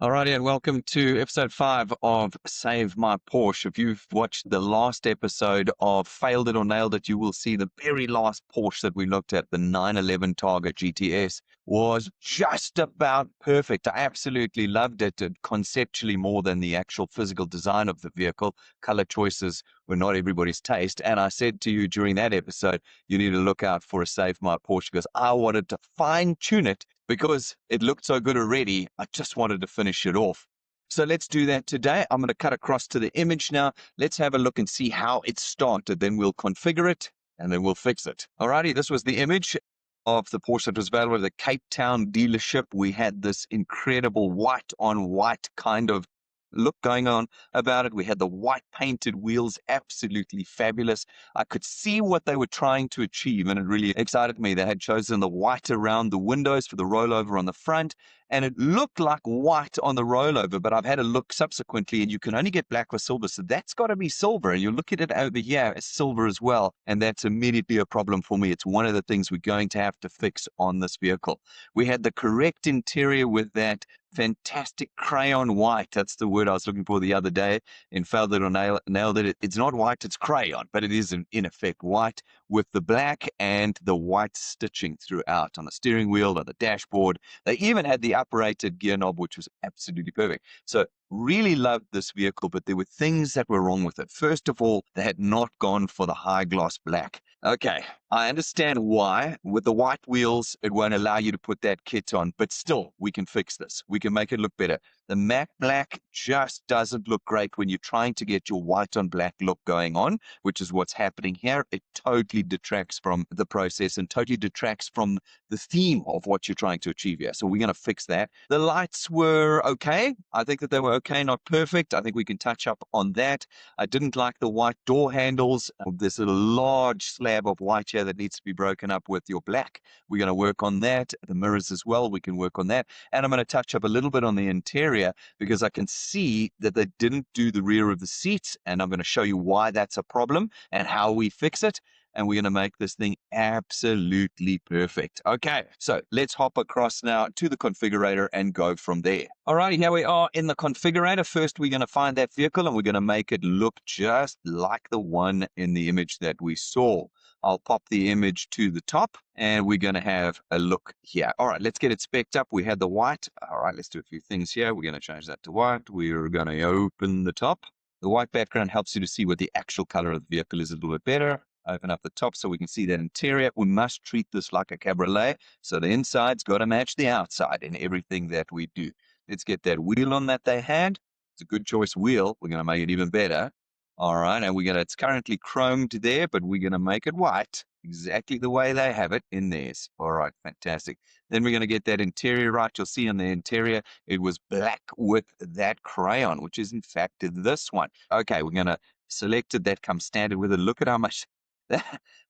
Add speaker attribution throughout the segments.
Speaker 1: Alrighty, and welcome to episode 5 of Save My Porsche. If you've watched the last episode of Failed It or Nailed It, you will see the very last Porsche that we looked at, the 911 Targa GTS, was just about perfect. I absolutely loved it, conceptually more than the actual physical design of the vehicle. Color choices were not everybody's taste. And I said to you during that episode, you need to look out for a Save My Porsche because I wanted to fine tune it because it looked so good already. I just wanted to finish it off. So let's do that today. I'm going to cut across to the image now. Let's have a look and see how it started. Then we'll configure it and then we'll fix it. Alrighty, this was the image of the Porsche that was available at the Cape Town dealership. We had this incredible white on white kind of look going on about it. We had the white painted wheels, absolutely fabulous. I could see what they were trying to achieve, and it really excited me. They had chosen the white around the windows for the rollover on the front, and it looked like white on the rollover, but I've had a look subsequently, and you can only get black or silver, so that's got to be silver. And you look at it over here as silver as well, and that's immediately a problem for me. It's one of the things we're going to have to fix on this vehicle. We had the correct interior with that fantastic crayon white. That's the word I was looking for the other day in Failed It or Nailed It. It's not white, it's crayon, but it is in effect white with the black and the white stitching throughout on the steering wheel, on the dashboard. They even had the uprated gear knob, which was absolutely perfect. So really loved this vehicle, but there were things that were wrong with it. First of all, they had not gone for the high gloss black. Okay, I understand why. With the white wheels, it won't allow you to put that kit on, but still, we can fix this. We can make it look better. The matte black just doesn't look great when you're trying to get your white on black look going on, which is what's happening here. It totally detracts from the process and totally detracts from the theme of what you're trying to achieve here. So we're going to fix that. The lights were okay. I think that they were okay, not perfect. I think we can touch up on that. I didn't like the white door handles. There's a large slab of white here that needs to be broken up with your black. We're going to work on that. The mirrors as well, we can work on that. And I'm going to touch up a little bit on the interior because I can see that they didn't do the rear of the seats, and I'm going to show you why that's a problem and how we fix it. And we're going to make this thing absolutely perfect. Okay, so let's hop across now to the configurator and go from there. All right, here we are in the configurator. First, we're going to find that vehicle and we're going to make it look just like the one in the image that we saw. I'll pop the image to the top and we're going to have a look here. All right, let's get it specced up. We had the white. All right, let's do a few things here. We're going to change that to white. We're going to open the top. The white background helps you to see what the actual color of the vehicle is a little bit better. Open up the top so we can see that interior. We must treat this like a cabriolet. So the inside's got to match the outside in everything that we do. Let's get that wheel on that they had. It's a good choice wheel. We're going to make it even better. All right, and it's currently chromed there, but we're going to make it white, exactly the way they have it in theirs. All right, fantastic. Then we're going to get that interior right. You'll see on the interior, it was black with that crayon, which is in fact this one. Okay, we're going to select it. That comes standard with it. Look at how much.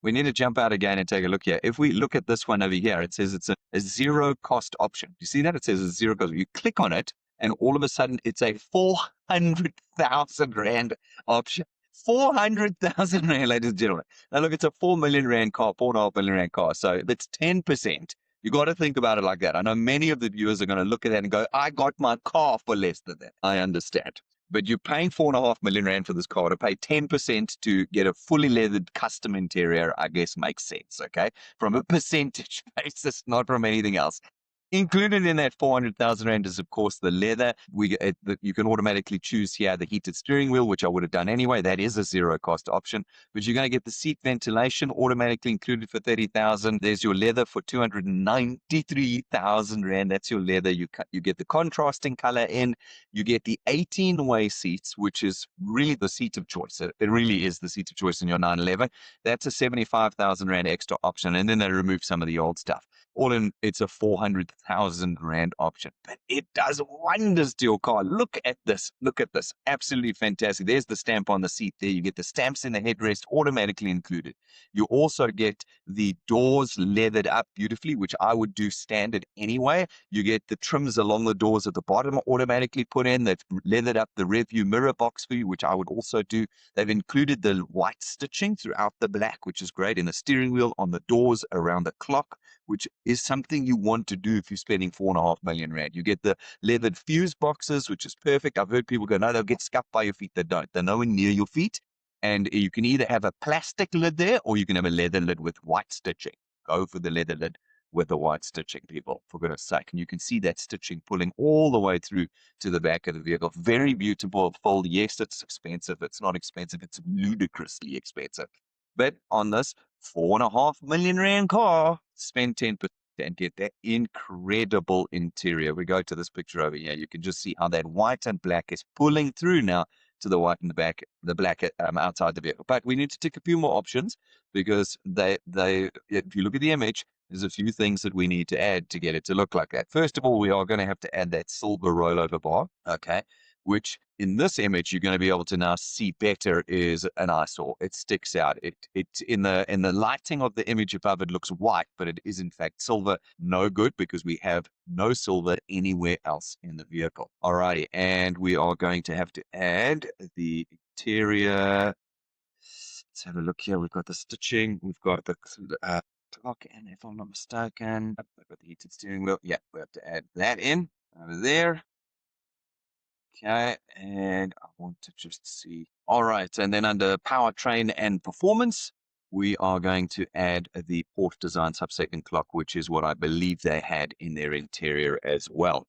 Speaker 1: We need to jump out again and take a look here. If we look at this one over here, it says it's a zero cost option. You see that? It says a zero cost. You click on it, and all of a sudden, it's a 400,000 Rand option. 400,000 Rand, ladies and gentlemen. Now, look, it's a 4 million Rand car, 4.5 million Rand car. So that's 10%. You got to think about it like that. I know many of the viewers are going to look at that and go, I got my car for less than that. I understand. But you're paying 4.5 million Rand for this car. To pay 10% to get a fully leathered custom interior, I guess makes sense, okay? From a percentage basis, not from anything else. Included in that 400,000 Rand is, of course, the leather. You can automatically choose here the heated steering wheel, which I would have done anyway. That is a zero cost option. But you're going to get the seat ventilation automatically included for 30,000. There's your leather for 293,000 Rand. That's your leather. You get the contrasting color in. You get the 18-way seats, which is really the seat of choice. It really is the seat of choice in your 911. That's a 75,000 Rand extra option. And then they remove some of the old stuff. All in, it's a 400,000 Rand option, but it does wonders to your car. Look at this. Look at this. Absolutely fantastic. There's the stamp on the seat there. You get the stamps in the headrest automatically included. You also get the doors leathered up beautifully, which I would do standard anyway. You get the trims along the doors at the bottom automatically put in. They've leathered up the rear view mirror box for you, which I would also do. They've included the white stitching throughout the black, which is great, in the steering wheel, on the doors, around the clock, which is something you want to do if you're spending 4.5 million rand. You get the leathered fuse boxes, which is perfect. I've heard people go, no, they'll get scuffed by your feet. They don't. They're nowhere near your feet. And you can either have a plastic lid there or you can have a leather lid with white stitching. Go for the leather lid with the white stitching, people, for goodness sake. And you can see that stitching pulling all the way through to the back of the vehicle. Very beautiful fold. Yes, it's expensive. It's not expensive. It's ludicrously expensive. But on this 4.5 million rand car, spend 10% and get that incredible interior. We go to this picture over here. You can just see how that white and black is pulling through now to the white in the back, the black outside the vehicle. But we need to tick a few more options because if you look at the image, there's a few things that we need to add to get it to look like that. First of all, we are going to have to add that silver rollover bar, okay, which in this image you're going to be able to now see better is an eyesore. It sticks out. It in the lighting of the image above it looks white, but it is in fact silver. No good because we have no silver anywhere else in the vehicle. Alrighty, and we are going to have to add the interior. Let's have a look here. We've got the stitching. We've got the clock, and if I'm not mistaken, I've got the heated steering wheel. Yeah, we have to add that in over there. Okay, and I want to just see. All right, and then under powertrain and performance, we are going to add the Porsche design sub-second clock, which is what I believe they had in their interior as well.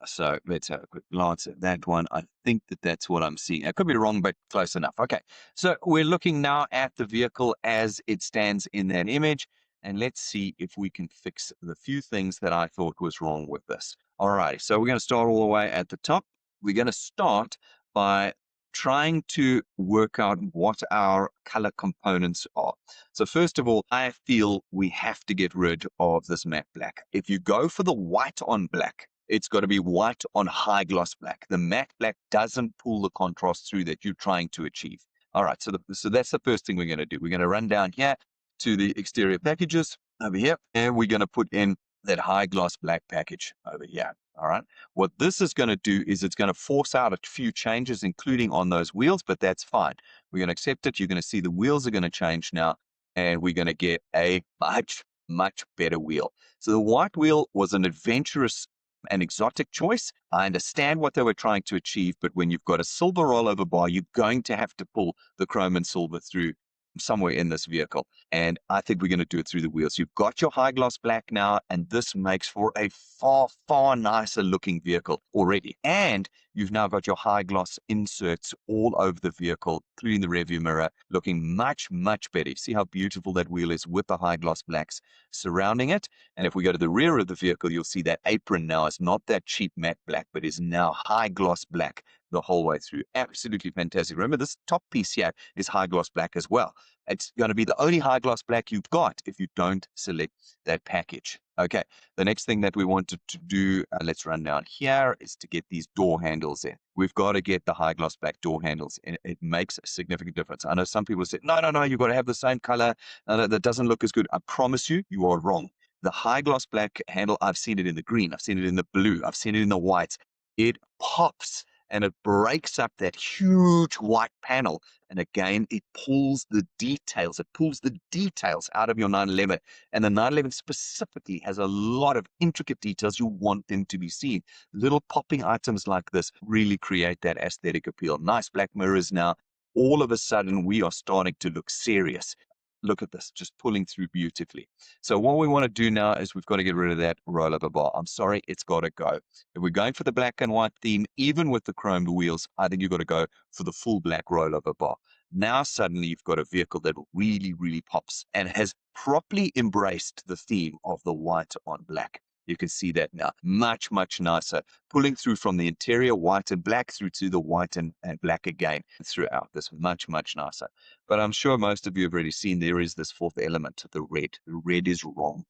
Speaker 1: So let's have a quick glance at that one. I think that's what I'm seeing. I could be wrong, but close enough. Okay, so we're looking now at the vehicle as it stands in that image, and let's see if we can fix the few things that I thought was wrong with this. All right, so we're going to start all the way at the top. We're going to start by trying to work out what our color components are. So first of all, I feel we have to get rid of this matte black. If you go for the white on black, it's got to be white on high gloss black. The matte black doesn't pull the contrast through that you're trying to achieve. All right, so that's the first thing we're going to do. We're going to run down here to the exterior packages over here, and we're going to put in that high gloss black package over here. All right. What this is going to do is it's going to force out a few changes, including on those wheels, but that's fine. We're going to accept it. You're going to see the wheels are going to change now, and we're going to get a much, much better wheel. So the white wheel was an adventurous and exotic choice. I understand what they were trying to achieve, but when you've got a silver rollover bar, you're going to have to pull the chrome and silver through somewhere in this vehicle. And I think we're going to do it through the wheels. You've got your high gloss black now, and this makes for a far, far nicer looking vehicle already. And you've now got your high gloss inserts all over the vehicle, including the rearview mirror, looking much, much better. See how beautiful that wheel is with the high gloss blacks surrounding it. And if we go to the rear of the vehicle, you'll see that apron now is not that cheap matte black, but is now high gloss black the whole way through. Absolutely fantastic. Remember, this top piece here is high gloss black as well. It's going to be the only high gloss black you've got if you don't select that package. Okay, the next thing that we wanted to do, let's run down here, is to get these door handles in. We've got to get the high gloss black door handles, and it makes a significant difference. I know some people say, no, you've got to have the same color. That doesn't look as good. I promise you, you are wrong. The high gloss black handle, I've seen it in the green, I've seen it in the blue, I've seen it in the white. It pops and it breaks up that huge white panel. And again, it pulls the details. It pulls the details out of your 911. And the 911 specifically has a lot of intricate details you want them to be seen. Little popping items like this really create that aesthetic appeal. Nice black mirrors now. All of a sudden, we are starting to look serious. Look at this, just pulling through beautifully. So what we want to do now is we've got to get rid of that rollover bar. I'm sorry, it's got to go. If we're going for the black and white theme, even with the chromed wheels, I think you've got to go for the full black rollover bar. Now suddenly you've got a vehicle that really, really pops and has properly embraced the theme of the white on black. You can see that now. Much, much nicer. Pulling through from the interior white and black through to the white and black again throughout. This much, much nicer. But I'm sure most of you have already seen there is this fourth element, the red. The red is wrong.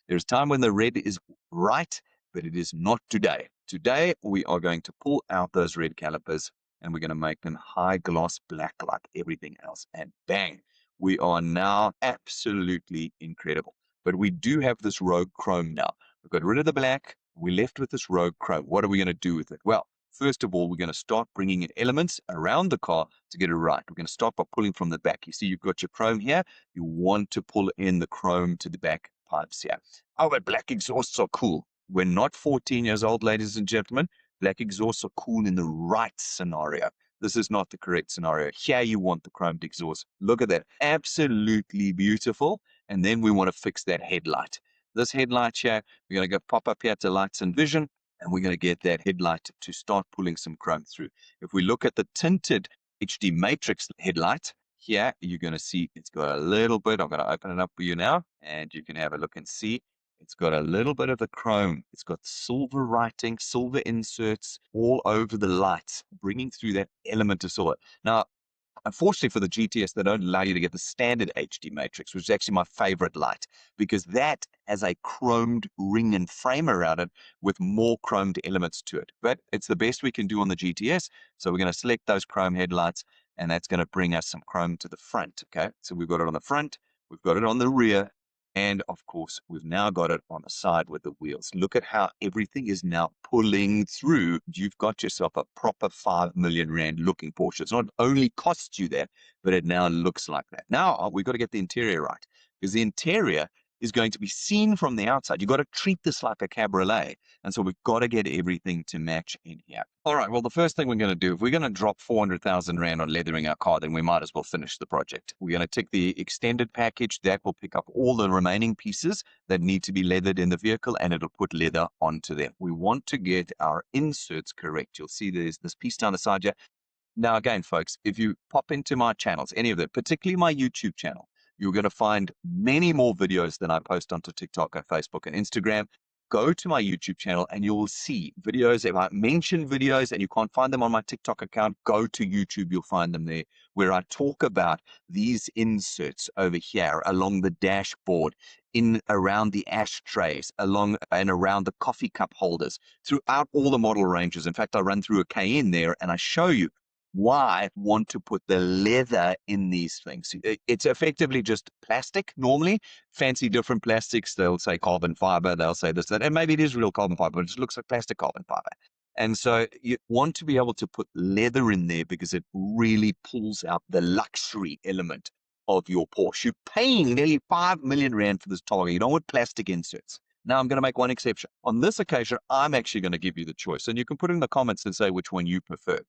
Speaker 1: There's time when the red is right, but it is not today. Today, we are going to pull out those red calipers and we're going to make them high gloss black like everything else. And bang, we are now absolutely incredible. But we do have this rogue chrome now. We've got rid of the black. We're left with this rogue chrome. What are we going to do with it? Well, first of all, we're going to start bringing in elements around the car to get it right. We're going to start by pulling from the back. You see, you've got your chrome here. You want to pull in the chrome to the back 5s here. Oh, but black exhausts are cool. We're not 14 years old, ladies and gentlemen. Black exhausts are cool in the right scenario. This is not the correct scenario. Here you want the chromed exhaust. Look at that. Absolutely beautiful. And then we want to fix that headlight. This headlight here, we're going to go pop up here to lights and vision, and we're going to get that headlight to start pulling some chrome through. If we look at the tinted HD matrix headlight, here you're going to see it's got a little bit. I'm going to open it up for you now, and you can have a look and see. It's got a little bit of the chrome. It's got silver writing, silver inserts all over the lights, bringing through that element of silver. Now, unfortunately for the GTS, they don't allow you to get the standard HD matrix, which is actually my favorite light, because that has a chromed ring and frame around it with more chromed elements to it. But it's the best we can do on the GTS. So we're going to select those chrome headlights, and that's going to bring us some chrome to the front. Okay, so we've got it on the front, we've got it on the rear, and of course, we've now got it on the side with the wheels. Look at how everything is now pulling through. You've got yourself a proper 5 million rand looking Porsche. It's not only costs you that, but it now looks like that. Now we've got to get the interior right, because the interior is going to be seen from the outside. You've got to treat this like a cabriolet. And so we've got to get everything to match in here. All right, well, the first thing we're going to do, if we're going to drop 400,000 Rand on leathering our car, then we might as well finish the project. We're going to tick the extended package. That will pick up all the remaining pieces that need to be leathered in the vehicle, and it'll put leather onto them. We want to get our inserts correct. You'll see there's this piece down the side here. Now, again, folks, if you pop into my channels, any of them, particularly my YouTube channel, you're going to find many more videos than I post onto TikTok and Facebook and Instagram. Go to my YouTube channel and you'll see videos. If I mention videos and you can't find them on my TikTok account, go to YouTube. You'll find them there, where I talk about these inserts over here along the dashboard, in around the ashtrays, along and around the coffee cup holders, throughout all the model ranges. In fact, I run through a Cayenne there and I show you why I want to put the leather in these things. It's effectively just plastic normally. Fancy different plastics, they'll say carbon fiber, they'll say this, that, and maybe it is real carbon fiber, but it just looks like plastic carbon fiber. And so you want to be able to put leather in there because it really pulls out the luxury element of your Porsche. You're paying nearly 5 million Rand for this Targa. You don't want plastic inserts. Now, I'm going to make one exception. On this occasion, I'm actually going to give you the choice, and you can put in the comments and say which one you prefer.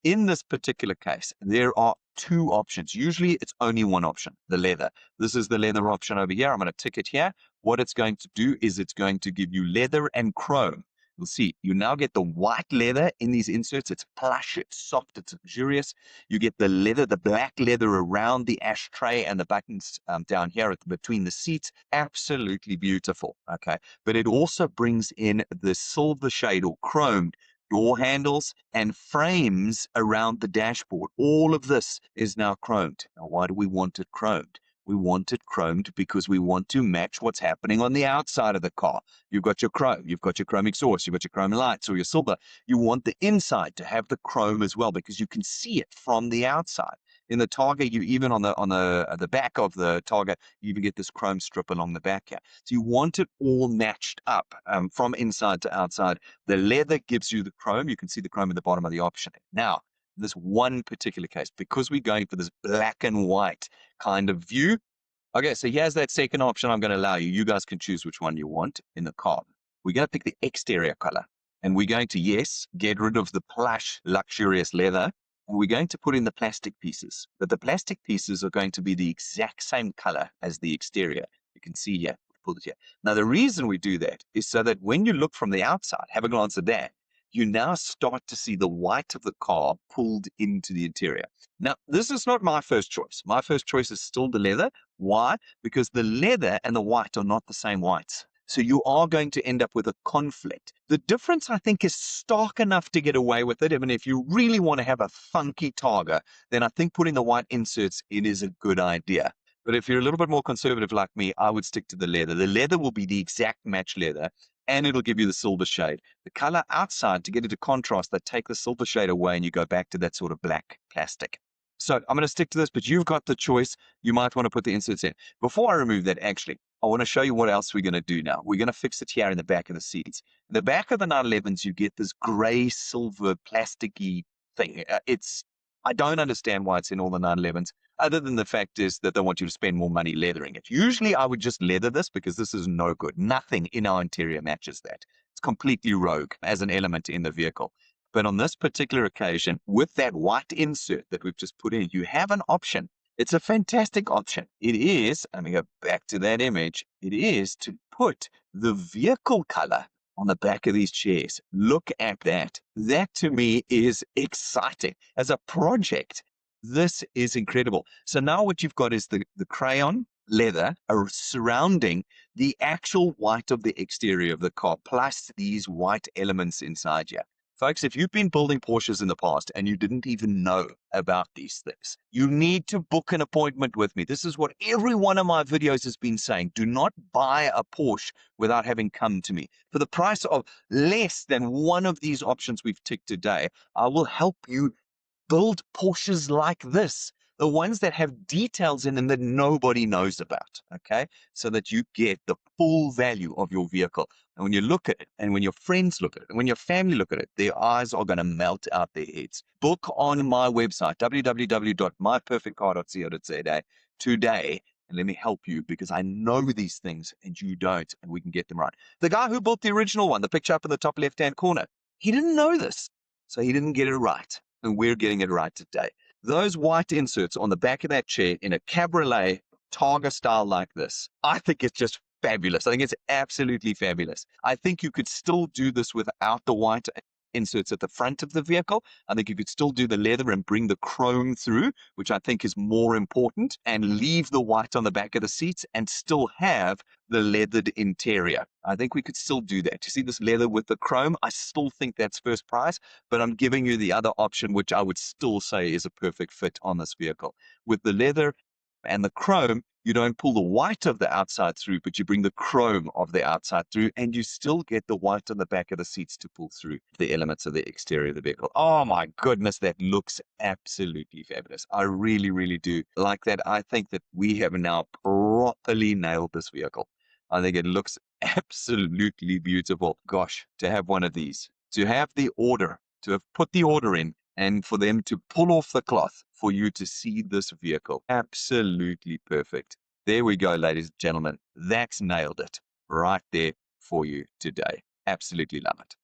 Speaker 1: In this particular case, there are two options. Usually it's only one option, the leather. This is the leather option over here. I'm going to tick it here. What it's going to do is it's going to give you leather and chrome. You'll see, you now get the white leather in these inserts. It's plush, it's soft, it's luxurious. You get the leather, the black leather around the ashtray and the buttons down here between the seats. Absolutely beautiful, okay? But it also brings in the silver shade or chromed door handles and frames around the dashboard. All of this is now chromed. Now, why do we want it chromed? We want it chromed because we want to match what's happening on the outside of the car. You've got your chrome, you've got your chrome exhaust, you've got your chrome lights or your silver. You want the inside to have the chrome as well because you can see it from the outside. In the Targa, you even on the back of the Targa, you even get this chrome strip along the back here. So you want it all matched up from inside to outside. The leather gives you the chrome. You can see the chrome at the bottom of the option. Now, this one particular case, because we're going for this black and white kind of view. Okay, so here's that second option I'm going to allow you. You guys can choose which one you want in the car. We're going to pick the exterior color. And we're going to, yes, get rid of the plush, luxurious leather. And we're going to put in the plastic pieces. But the plastic pieces are going to be the exact same color as the exterior. You can see here, pulled it here. Now, the reason we do that is so that when you look from the outside, have a glance at that, you now start to see the white of the car pulled into the interior. Now, this is not my first choice. My first choice is still the leather. Why? Because the leather and the white are not the same whites. So you are going to end up with a conflict. The difference, I think, is stark enough to get away with it. I mean, if you really want to have a funky Targa, then I think putting the white inserts in is a good idea. But if you're a little bit more conservative like me, I would stick to the leather. The leather will be the exact match leather, and it'll give you the silver shade. The color outside, to get it to contrast, they take the silver shade away and you go back to that sort of black plastic. So I'm going to stick to this, but you've got the choice. You might want to put the inserts in. Before I remove that, actually, I want to show you what else we're going to do now. We're going to fix it here in the back of the seats. In the back of the 911s, you get this gray silver plasticky thing. I don't understand why it's in all the 911s. other than the fact is that they want you to spend more money leathering it. Usually I would just leather this because this is no good. Nothing in our interior matches that. It's completely rogue as an element in the vehicle. But on this particular occasion, with that white insert that we've just put in, you have an option. It's a fantastic option. It is, let me go back to that image, it is to put the vehicle color on the back of these chairs. Look at that. That to me is exciting. As a project, this is incredible. So now what you've got is the crayon leather surrounding the actual white of the exterior of the car, plus these white elements inside here. Folks, if you've been building Porsches in the past and you didn't even know about these things, you need to book an appointment with me. This is what every one of my videos has been saying. Do not buy a Porsche without having come to me. For the price of less than one of these options we've ticked today, I will help you build Porsches like this, the ones that have details in them that nobody knows about, okay? So that you get the full value of your vehicle. And when you look at it, and when your friends look at it, and when your family look at it, their eyes are going to melt out their heads. Book on my website, www.myperfectcar.co.za today, and let me help you because I know these things and you don't, and we can get them right. The guy who built the original one, the picture up in the top left-hand corner, he didn't know this, so he didn't get it right. And we're getting it right today. Those white inserts on the back of that chair in a cabriolet Targa style like this, I think it's just fabulous. I think it's absolutely fabulous. I think you could still do this without the white inserts at the front of the vehicle. I think you could still do the leather and bring the chrome through, which I think is more important, and leave the white on the back of the seats and still have the leathered interior. I think we could still do that. You see this leather with the chrome? I still think that's first prize, but I'm giving you the other option, which I would still say is a perfect fit on this vehicle. With the leather and the chrome, you don't pull the white of the outside through, but you bring the chrome of the outside through, and you still get the white on the back of the seats to pull through the elements of the exterior of the vehicle. Oh my goodness, that looks absolutely fabulous. I really, really do like that. I think that we have now properly nailed this vehicle. I think it looks absolutely beautiful. Gosh, to have one of these, to have the order, to have put the order in, and for them to pull off the cloth for you to see this vehicle. Absolutely perfect. There we go, ladies and gentlemen. That's nailed it right there for you today. Absolutely love it.